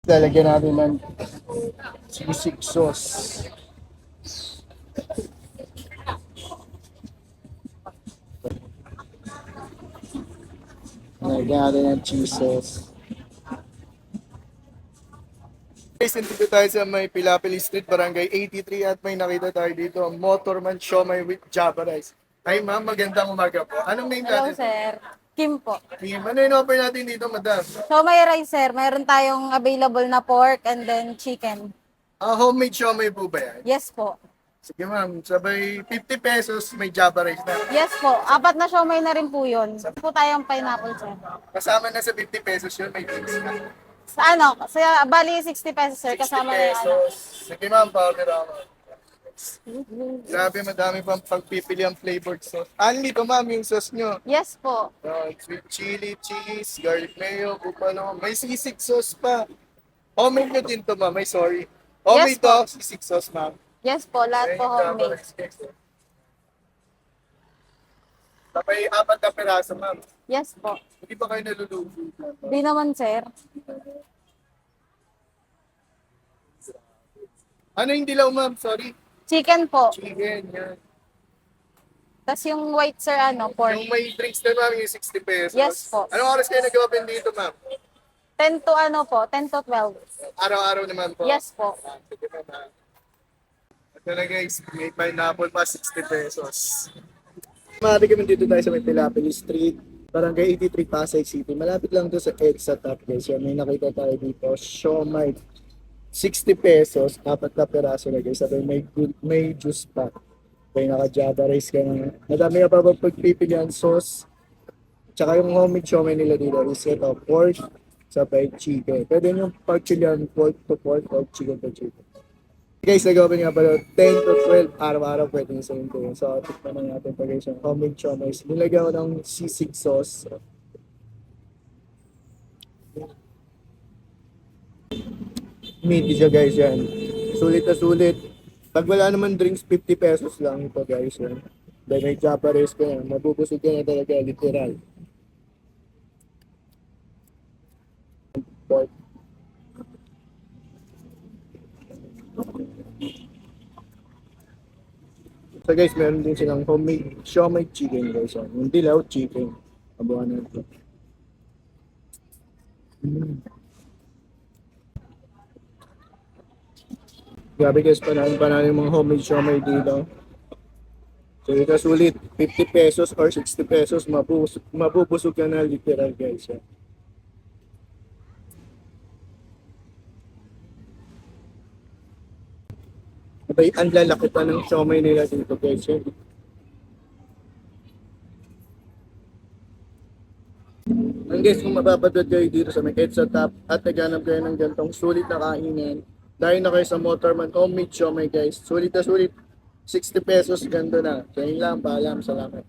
Lalagyan natin ng sisig sauce. Lalagyan natin ng cheese sauce. Guys, nandito tayo sa may Pilapili Street, Barangay 83 at may nakita tayo dito, Motorman Siomai with Java Rice. Ay ma'am, magandang umaga po. Anong name Hello, natin? sir. Kim po. Kim, ano yung offer natin dito, madam? So, may rice, sir. Mayroon tayong available na pork and then chicken. Homemade siomai po ba yan? Yes po. Sige ma'am, sabay 50 pesos may Java Rice na. Yes po. Apat na siomay na rin po yun. Po tayong pineapple, sir. Kasama na sa 50 pesos yun, may drinks na. Sa ano? Sa bali 60 pesos, sir. 60 Kasama na yung ano. pesos. Sige ma'am, powder ako. Grabe, madami pang pagpipili ang flavored sauce. Only to ma'am yung sauce nyo. Yes po. Sweet chili, cheese, garlic mayo, buffalo. May sisig sauce pa. Homemade nyo din to ma'am, may sorry. Homemade Yes po. to, sisig sauce ma'am. Yes po. Lahat po homemade. Sabay 4 na peraso ma'am. Yes po. Hindi ba kayo naluluto? Di naman, sir. Ano yung dilaw ma'am? Sorry. Chicken po. Chicken, yan. Tapos yung white, sir, ano, pork. Yung may drinks na ma'am, yung 60 pesos. Yes po. Anong oras kayo nag-open dito ma'am? 10 to ano po? 10 to 12. Araw-araw naman po. Yes po. Sige ma'am. Ito na guys, may pineapple pa, 60 pesos. Maaari kami dito tayo sa may Pilapili Street, Barangay 83, Pasay City. Malapit lang to sa EDSA Top guys. Yan, may nakita tayo dito, siomai. 60 pesos, 4 na peraso na guys. Sabi may juice pa. May naka-Java rice ka na. Madami ka pa ba pagpipilian sauce. Tsaka yung homemade siomai nila dito is ito, pork, sabay chicken. Pwede yung pagpilian pork to pork or chicken to chicken. Guys, nag-open nga pala 10 to 12 araw-araw pwede nyo sa into. So, tikman na natin pa guys yung homemade siomai. Nilagyan ko ng sisig sauce. Meaty siya guys yan. Sulit na sulit. Pag wala naman drinks, 50 pesos lang ito guys yan. Dahil may Java rice ka yan. Mabubusog ka na talaga, literal. Pork. So guys, meron din silang homemade siomai chicken guys yan. Yung dilaw chicken. Abuhan na ito. Grabe guys, panalo yung mga homemade siomai dito. So ito sulit, 50 pesos or 60 pesos, mabubusog ka na literal guys. Yan. Abay, ang lalaki pa ng siomai nila dito guys. Yan. Ang guys, kung mapapadod kayo dito sa may EDSA Top at naghanap kayo ng gantong sulit na kainan, dahil na kayo sa Motorman homemade siomai guys. Sulit na sulit. 60 pesos, ganda na. Kaya lang, paalam. Salamat.